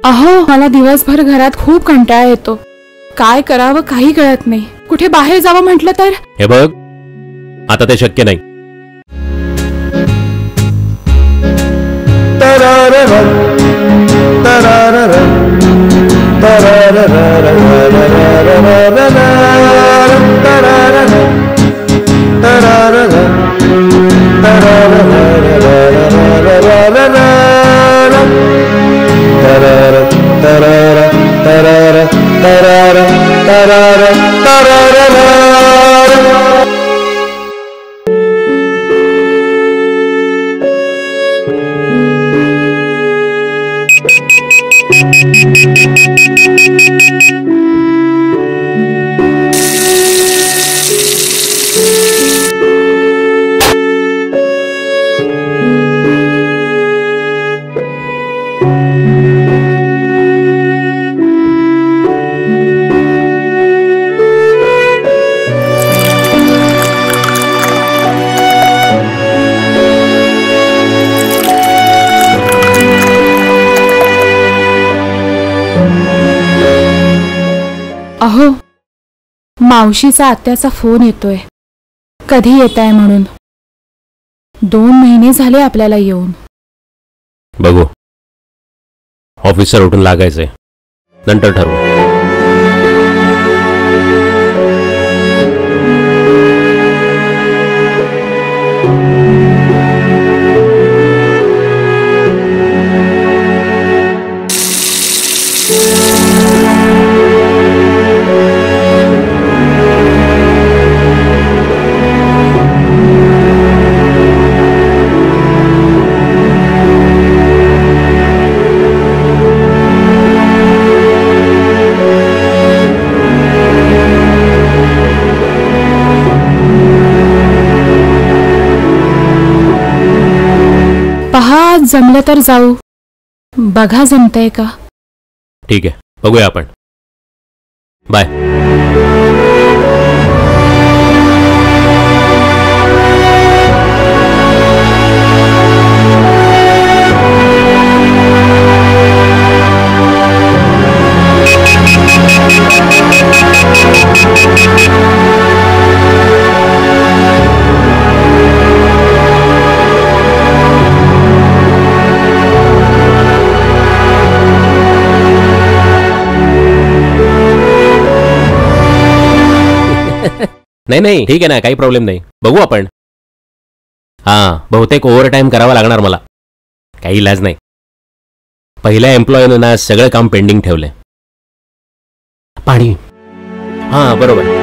अहो, मला दिवसभर घरात खूप कंटाळा येतो. काय करावं काही कळत नाही. कुठे बाहेर जावं म्हटलं तर हे बघ, आता ते शक्य नाही. अहो, मावशीचा आत्याचा फोन येतोय. कधी येताय म्हणून. 2 महिने झाले आपल्याला येऊन. बघू, ऑफिसर उठून लागायचंय, नंतर ठरवू. पहा, जमलं तर जाऊ. बघा जमतंय का. ठीक आहे, बघूया आपण. बाय. नाही नाही, ठीक आहे ना, काही प्रॉब्लेम नाही. बघू आपण. हां, बहुतेक ओव्हर टाईम करावा लागणार मला. काही इलाज नाही. पहिल्या एम्प्लॉयनं ना सगळं काम पेंडिंग ठेवलंय. पाणी. हां, बरोबर.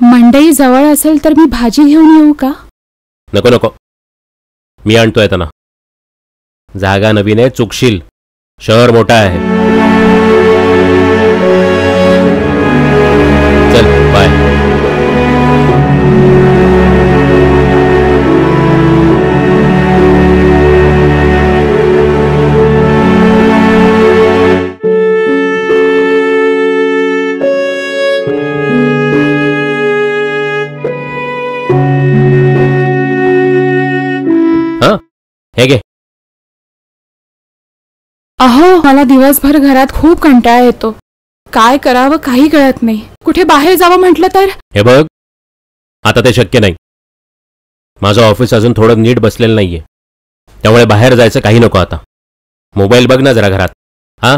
मंडई जवळ असेल तर मी भाजी घेऊन येऊ का. नको नको, मी आणतोय त्यांना. जागा नवीन आहे, चुकशील. शहर मोठा आहे. चल, बाय. हे घे. अहो, मला दिवसभर घरात खूप कंटाळा येतो. काय करावं काही कळत नाही. कुठे बाहेर जावं म्हटलं तर हे बघ, आता ते शक्य नाही. माझं ऑफिस अजून थोडं नीट बसलेलं नाहीये, त्यामुळे बाहेर जायचं काही नको आता. मोबाईल बघ ना जरा घरात. हां,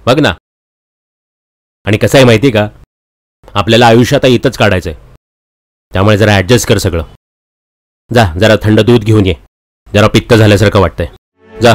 बघ ना. आणि कसं आहे माहिती का, आपल्याला आयुष्य आता इथंच काढायचंय, त्यामुळे जरा ॲडजस्ट कर सगळं. जा, जरा थंड दूध घेऊन ये. जरा पित्त झाल्यासारखं वाटतंय. जा.